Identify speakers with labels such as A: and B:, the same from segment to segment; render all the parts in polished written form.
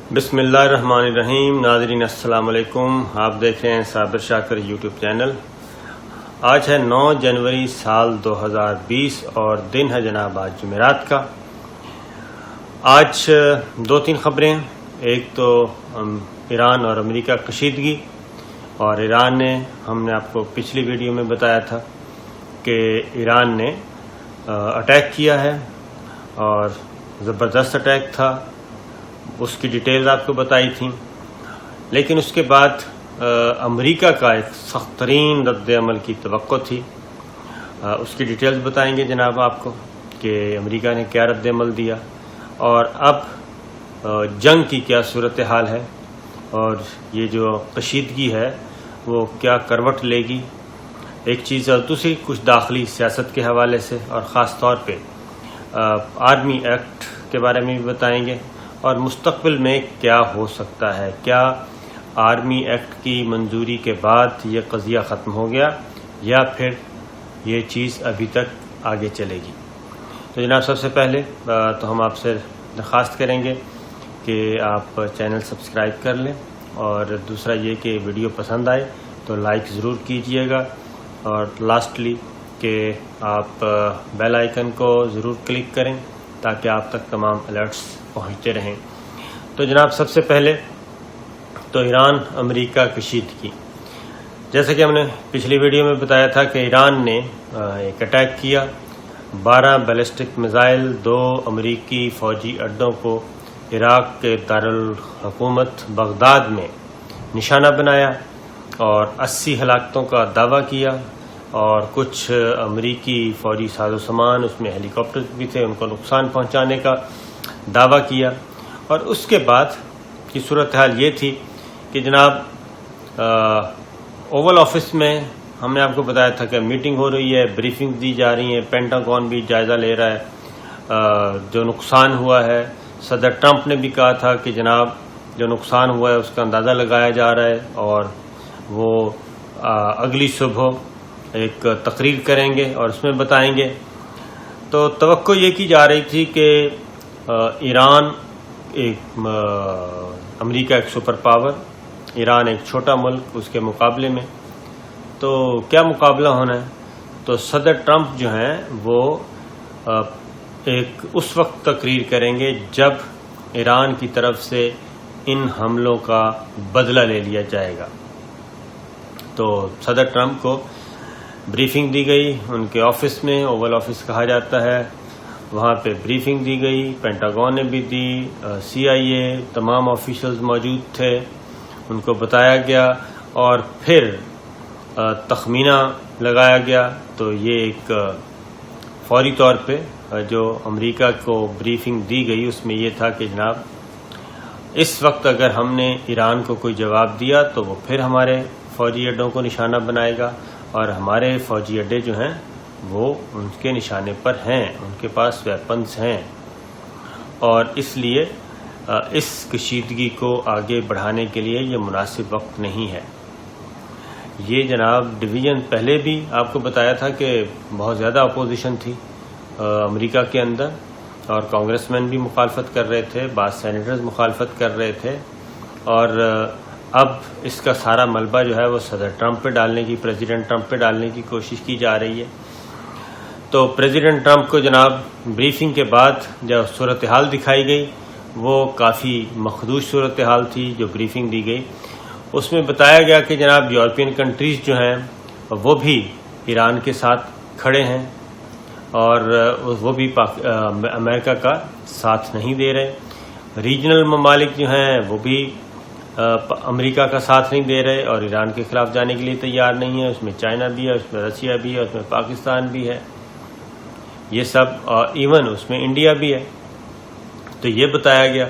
A: بسم اللہ الرحمن الرحیم۔ ناظرین السلام علیکم، آپ دیکھ رہے ہیں صابر شاکر یوٹیوب چینل۔ آج ہے 9 جنوری سال 2020 اور دن ہے جناب آج جمعرات کا۔ آج 2-3 خبریں ہیں۔ ایک تو ایران اور امریکہ کشیدگی، اور ایران نے، ہم نے آپ کو پچھلی ویڈیو میں بتایا تھا کہ ایران نے اٹیک کیا ہے اور زبردست اٹیک تھا، اس کی ڈیٹیلز آپ کو بتائی تھیں۔ لیکن اس کے بعد امریکہ کا ایک سخت ترین رد عمل کی توقع تھی، اس کی ڈیٹیلز بتائیں گے جناب آپ کو کہ امریکہ نے کیا رد عمل دیا اور اب جنگ کی کیا صورتحال ہے، اور یہ جو کشیدگی ہے وہ کیا کروٹ لے گی، ایک چیز اور دوسری کچھ داخلی سیاست کے حوالے سے، اور خاص طور پہ آرمی ایکٹ کے بارے میں بھی بتائیں گے، اور مستقبل میں کیا ہو سکتا ہے، کیا آرمی ایکٹ کی منظوری کے بعد یہ قضیہ ختم ہو گیا یا پھر یہ چیز ابھی تک آگے چلے گی۔ تو جناب سب سے پہلے تو ہم آپ سے درخواست کریں گے کہ آپ چینل سبسکرائب کر لیں، اور دوسرا یہ کہ ویڈیو پسند آئے تو لائک ضرور کیجئے گا، اور لاسٹلی کہ آپ بیل آئیکن کو ضرور کلک کریں تاکہ آپ تک تمام الرٹس پہنچتے رہیں۔ تو جناب سب سے پہلے تو ایران امریکہ کشیدگی، جیسا کہ ہم نے پچھلی ویڈیو میں بتایا تھا کہ ایران نے ایک اٹیک کیا، 12 بیلسٹک میزائل 2 امریکی فوجی اڈوں کو عراق کے دارالحکومت بغداد میں نشانہ بنایا اور 80 ہلاکتوں کا دعویٰ کیا، اور کچھ امریکی فوجی ساز و سامان، اس میں ہیلی کاپٹر بھی تھے، ان کو نقصان پہنچانے کا دعویٰ کیا۔ اور اس کے بعد کی صورتحال یہ تھی کہ جناب اوول آفس میں ہم نے آپ کو بتایا تھا کہ میٹنگ ہو رہی ہے، بریفنگ دی جا رہی ہے، پینٹاگون بھی جائزہ لے رہا ہے جو نقصان ہوا ہے۔ صدر ٹرمپ نے بھی کہا تھا کہ جناب جو نقصان ہوا ہے اس کا اندازہ لگایا جا رہا ہے، اور وہ اگلی صبح ایک تقریر کریں گے اور اس میں بتائیں گے۔ تو توقع یہ کی جا رہی تھی کہ ایران امریکہ ایک سپر پاور، ایران ایک چھوٹا ملک، اس کے مقابلے میں تو کیا مقابلہ ہونا ہے۔ تو صدر ٹرمپ جو ہیں وہ ایک اس وقت تقریر کریں گے جب ایران کی طرف سے ان حملوں کا بدلہ لے لیا جائے گا۔ تو صدر ٹرمپ کو بریفنگ دی گئی ان کے آفس میں، اوول آفس کہا جاتا ہے، وہاں پہ بریفنگ دی گئی، پینٹاگون نے بھی دی، CIA تمام آفیشلز موجود تھے، ان کو بتایا گیا، اور پھر تخمینہ لگایا گیا۔ تو یہ ایک فوری طور پہ جو امریکہ کو بریفنگ دی گئی اس میں یہ تھا کہ جناب اس وقت اگر ہم نے ایران کو کوئی جواب دیا تو وہ پھر ہمارے فوجی اڈوں کو نشانہ بنائے گا، اور ہمارے فوجی اڈے جو ہیں وہ ان کے نشانے پر ہیں، ان کے پاس ویپنز ہیں، اور اس لیے اس کشیدگی کو آگے بڑھانے کے لیے یہ مناسب وقت نہیں ہے۔ یہ جناب ڈویژن پہلے بھی آپ کو بتایا تھا کہ بہت زیادہ اپوزیشن تھی امریکہ کے اندر، اور کانگریس مین بھی مخالفت کر رہے تھے، بعض سینیٹرز مخالفت کر رہے تھے، اور اب اس کا سارا ملبہ جو ہے وہ صدر ٹرمپ پہ ڈالنے کی، پریزیڈنٹ ٹرمپ پہ ڈالنے کی کوشش کی جا رہی ہے۔ تو پریزیڈنٹ ٹرمپ کو جناب بریفنگ کے بعد جو صورتحال دکھائی گئی وہ کافی مخدوش صورتحال تھی جو بریفنگ دی گئی۔ اس میں بتایا گیا کہ جناب یورپین کنٹریز جو ہیں وہ بھی ایران کے ساتھ کھڑے ہیں، اور وہ بھی امریکہ کا ساتھ نہیں دے رہے۔ ریجنل ممالک جو ہیں وہ بھی امریکہ کا ساتھ نہیں دے رہے اور ایران کے خلاف جانے کے لیے تیار نہیں ہے۔ اس میں چائنا بھی ہے، اس میں رشیا بھی ہے، اس میں پاکستان بھی ہے، یہ سب، ایون اس میں انڈیا بھی ہے۔ تو یہ بتایا گیا،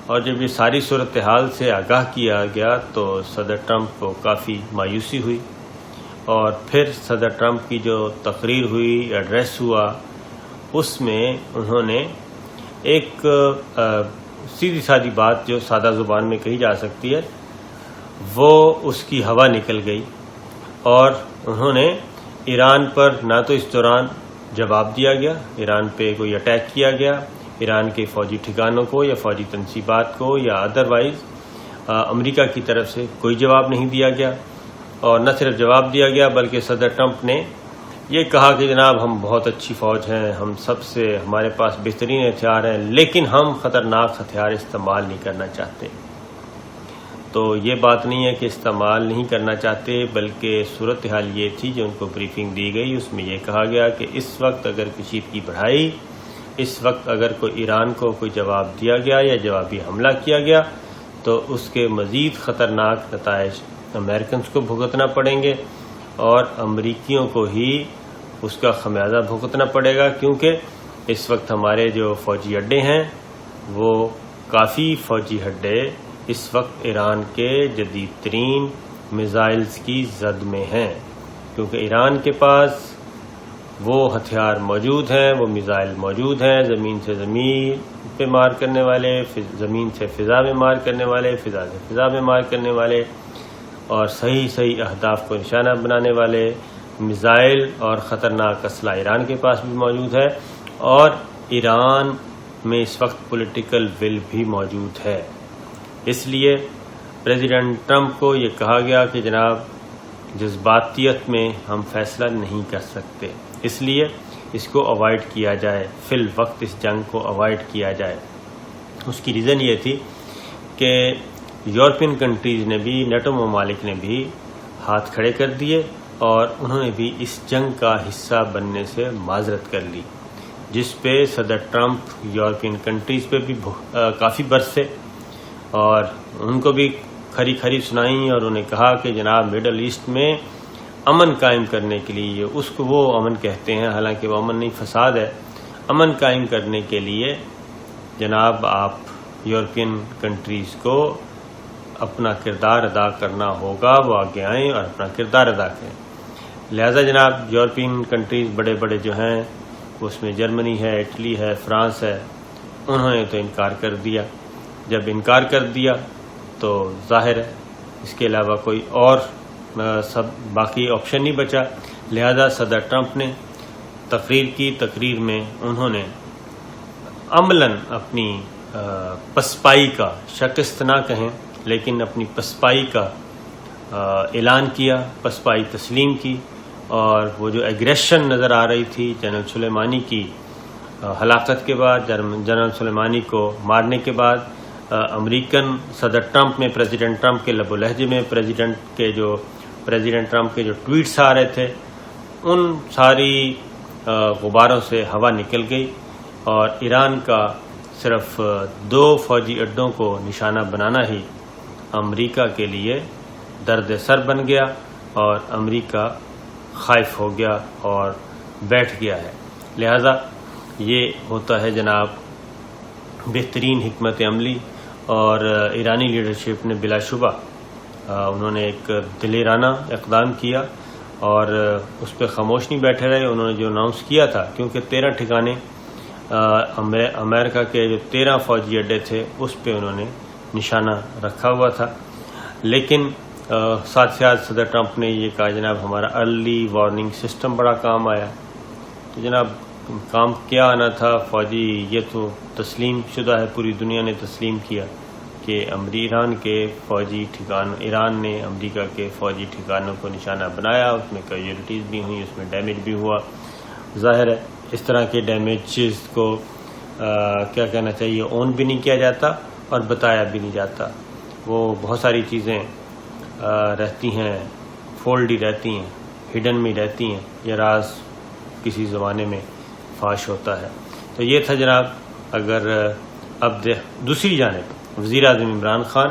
A: اور جب یہ ساری صورتحال سے آگاہ کیا گیا تو صدر ٹرمپ کو کافی مایوسی ہوئی، اور پھر صدر ٹرمپ کی جو تقریر ہوئی، ایڈریس ہوا، اس میں انہوں نے ایک سیدھی سادی بات جو سادہ زبان میں کہی جا سکتی ہے وہ اس کی ہوا نکل گئی، اور انہوں نے ایران پر نہ تو اس دوران جواب دیا گیا، ایران پہ کوئی اٹیک کیا گیا، ایران کے فوجی ٹھکانوں کو یا فوجی تنصیبات کو یا ادروائز امریکہ کی طرف سے کوئی جواب نہیں دیا گیا. اور نہ صرف جواب دیا گیا بلکہ صدر ٹرمپ نے یہ کہا کہ جناب ہم بہت اچھی فوج ہیں، ہم سب سے ہمارے پاس بہترین ہتھیار ہیں، لیکن ہم خطرناک ہتھیار استعمال نہیں کرنا چاہتے. تو یہ بات نہیں ہے کہ استعمال نہیں کرنا چاہتے، بلکہ صورتحال یہ تھی جو ان کو بریفنگ دی گئی، اس میں یہ کہا گیا کہ اس وقت اگر کشیدگی بڑھائی، اس وقت اگر کوئی ایران کو کوئی جواب دیا گیا یا جوابی حملہ کیا گیا تو اس کے مزید خطرناک نتائج امریکنز کو بھگتنا پڑیں گے اور امریکیوں کو ہی اس کا خمیازہ بھگتنا پڑے گا، کیونکہ اس وقت ہمارے جو فوجی اڈے ہیں وہ کافی فوجی اڈے اس وقت ایران کے جدید ترین میزائلز کی زد میں ہیں، کیونکہ ایران کے پاس وہ ہتھیار موجود ہیں، وہ میزائل موجود ہیں، زمین سے زمین پہ مار کرنے والے، زمین سے فضا میں مار کرنے والے، فضا سے فضا میں مار کرنے والے، اور صحیح اہداف کو نشانہ بنانے والے میزائل اور خطرناک اسلحہ ایران کے پاس بھی موجود ہے، اور ایران میں اس وقت پولیٹیکل ول بھی موجود ہے. اس لیے پریزیڈنٹ ٹرمپ کو یہ کہا گیا کہ جناب جذباتیت میں ہم فیصلہ نہیں کر سکتے، اس لیے اس کو اوائڈ کیا جائے، فی الوقت اس جنگ کو اوائڈ کیا جائے. اس کی ریزن یہ تھی کہ یورپین کنٹریز نے بھی، نیٹو ممالک نے بھی ہاتھ کھڑے کر دیے اور انہوں نے بھی اس جنگ کا حصہ بننے سے معذرت کر لی، جس پہ صدر ٹرمپ یورپین کنٹریز پہ بھی کافی برسے اور ان کو بھی کھری سنائیں، اور انہوں نے کہا کہ جناب مڈل ایسٹ میں امن قائم کرنے کے لیے، اس کو وہ امن کہتے ہیں، حالانکہ وہ امن نہیں فساد ہے، امن قائم کرنے کے لیے جناب آپ یورپین کنٹریز کو اپنا کردار ادا کرنا ہوگا، وہ آگے آئیں اور اپنا کردار ادا کریں. لہذا جناب یورپین کنٹریز بڑے بڑے جو ہیں اس میں جرمنی ہے، اٹلی ہے، فرانس ہے، انہوں نے تو انکار کر دیا. جب انکار کر دیا تو ظاہر ہے اس کے علاوہ کوئی اور سب باقی آپشن نہیں بچا. لہذا صدر ٹرمپ نے تقریر کی، تقریر میں انہوں نے عملاً اپنی پسپائی کا، شکست نہ کہیں لیکن اپنی پسپائی کا اعلان کیا، پسپائی تسلیم کی، اور وہ جو ایگریشن نظر آ رہی تھی جنرل سلیمانی کی ہلاکت کے بعد، جنرل سلیمانی کو مارنے کے بعد، امریکن صدر ٹرمپ میں، پریزیڈنٹ ٹرمپ کے لب و لہجے میں پریزیڈنٹ ٹرمپ کے جو ٹویٹس آ رہے تھے، ان ساری غباروں سے ہوا نکل گئی اور ایران کا صرف 2 فوجی اڈوں کو نشانہ بنانا ہی امریکہ کے لیے درد سر بن گیا اور امریکہ خائف ہو گیا اور بیٹھ گیا ہے. لہذا یہ ہوتا ہے جناب بہترین حکمت عملی، اور ایرانی لیڈرشپ نے بلا شبہ انہوں نے ایک دلیرانہ اقدام کیا اور اس پہ خاموش نہیں بیٹھے رہے. انہوں نے جو اناؤنس کیا تھا، کیونکہ 13 ٹھکانے امریکہ کے جو 13 فوجی اڈے تھے اس پہ انہوں نے نشانہ رکھا ہوا تھا، لیکن ساتھ ساتھ صدر ٹرمپ نے یہ کہا جناب ہمارا ارلی وارننگ سسٹم بڑا کام آیا. تو جناب کام کیا آنا تھا؟ فوجی یہ تو تسلیم شدہ ہے، پوری دنیا نے تسلیم کیا کہ ایران کے فوجی ٹھکانوں، ایران نے امریکہ کے فوجی ٹھکانوں کو نشانہ بنایا، اس میں کیجولٹیز بھی ہوئیں، اس میں ڈیمیج بھی ہوا. ظاہر ہے اس طرح کے ڈیمیجز کو کیا کہنا چاہیے، اون بھی نہیں کیا جاتا اور بتایا بھی نہیں جاتا. وہ بہت ساری چیزیں رہتی ہیں، فولڈ ہی رہتی ہیں، ہڈن میں رہتی ہیں، یہ راز کسی زمانے میں فاش ہوتا ہے. تو یہ تھا جناب. اگر اب دوسری جانب وزیر اعظم عمران خان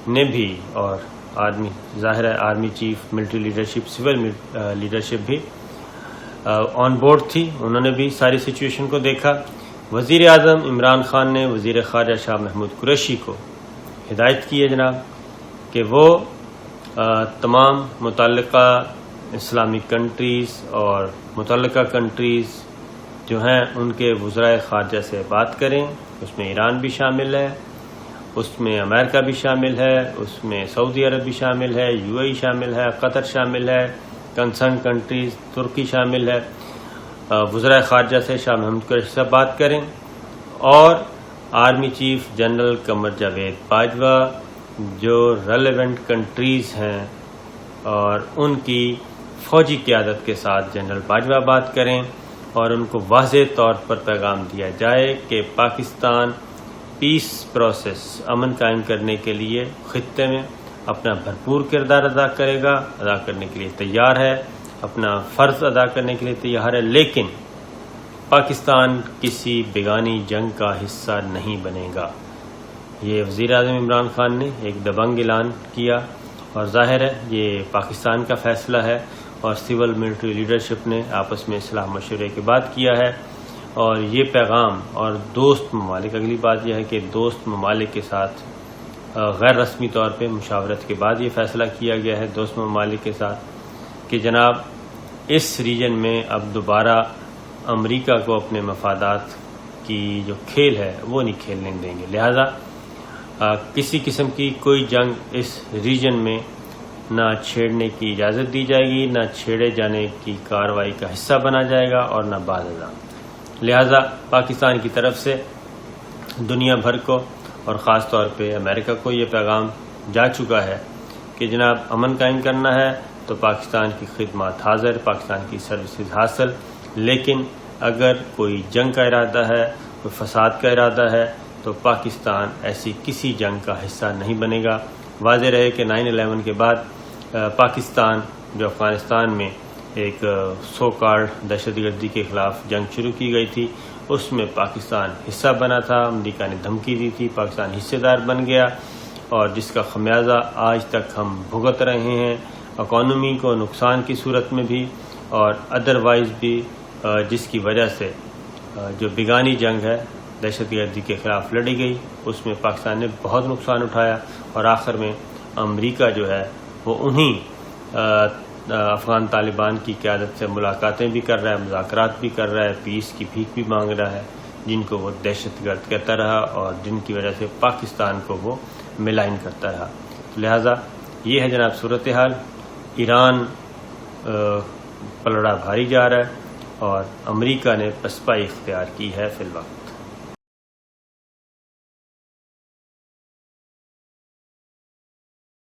A: نے بھی، اور آرمی، ظاہر ہے army chief, military leadership, civil leadership بھی آن بورڈ تھی، انہوں نے بھی ساری سچویشن کو دیکھا. وزیر اعظم عمران خان نے وزیر خارجہ شاہ محمود قریشی کو ہدایت کی ہے جناب کہ وہ تمام متعلقہ اسلامک کنٹریز اور متعلقہ کنٹریز جو ہیں ان کے وزرائے خارجہ سے بات کریں. اس میں ایران بھی شامل ہے، اس میں امریکہ بھی شامل ہے، اس میں سعودی عرب بھی شامل ہے، UAE شامل ہے، قطر شامل ہے، کنسرن کنٹریز ترکی شامل ہے. وزرائے خارجہ سے شاہ محمود قریشی سے بات کریں اور army chief general Qamar Javed Bajwa جو ریلیونٹ کنٹریز ہیں اور ان کی فوجی قیادت کے ساتھ جنرل باجوہ بات کریں اور ان کو واضح طور پر پیغام دیا جائے کہ پاکستان پیس پروسیس امن قائم کرنے کے لیے خطے میں اپنا بھرپور کردار ادا کرے گا، ادا کرنے کے لیے تیار ہے، اپنا فرض ادا کرنے کے لیے تیار ہے، لیکن پاکستان کسی بیگانی جنگ کا حصہ نہیں بنے گا۔ یہ وزیر اعظم عمران خان نے ایک دبنگ اعلان کیا اور ظاہر ہے یہ پاکستان کا فیصلہ ہے اور سول ملٹری لیڈرشپ نے آپس میں اصلاح مشورے کے بعد کیا ہے، اور یہ پیغام اور دوست ممالک، اگلی بات یہ ہے کہ دوست ممالک کے ساتھ غیر رسمی طور پہ مشاورت کے بعد یہ فیصلہ کیا گیا ہے دوست ممالک کے ساتھ کہ جناب اس ریجن میں اب دوبارہ امریکہ کو اپنے مفادات کی جو کھیل ہے وہ نہیں کھیلنے دیں گے، لہذا کسی قسم کی کوئی جنگ اس ریجن میں نہ چھیڑنے کی اجازت دی جائے گی، نہ چھیڑے جانے کی کارروائی کا حصہ بنا جائے گا اور نہ بعد ازاں۔ لہذا پاکستان کی طرف سے دنیا بھر کو اور خاص طور پہ امریکہ کو یہ پیغام جا چکا ہے کہ جناب امن قائم کرنا ہے تو پاکستان کی خدمات حاضر، پاکستان کی سروسز حاصل، لیکن اگر کوئی جنگ کا ارادہ ہے، کوئی فساد کا ارادہ ہے تو پاکستان ایسی کسی جنگ کا حصہ نہیں بنے گا۔ واضح رہے کہ 9/11 کے بعد پاکستان جو افغانستان میں ایک سو کارڈ دہشت گردی کے خلاف جنگ شروع کی گئی تھی، اس میں پاکستان حصہ بنا تھا، امریکہ نے دھمکی دی تھی، پاکستان حصہ دار بن گیا اور جس کا خمیازہ آج تک ہم بھگت رہے ہیں، اکانومی کو نقصان کی صورت میں بھی اور ادروائز بھی، جس کی وجہ سے جو بیگانی جنگ ہے دہشت گردی کے خلاف لڑی گئی اس میں پاکستان نے بہت نقصان اٹھایا اور آخر میں امریکہ جو ہے وہ انہی افغان طالبان کی قیادت سے ملاقاتیں بھی کر رہا ہے، مذاکرات بھی کر رہا ہے، پیس کی بھیک بھی مانگ رہا ہے، جن کو وہ دہشت گرد کہتا رہا اور جن کی وجہ سے پاکستان کو وہ ملائن کرتا رہا۔ لہذا یہ ہے جناب صورتحال، ایران پلڑا بھاری جا رہا ہے اور امریکہ نے پسپائی اختیار کی ہے فی الوقت۔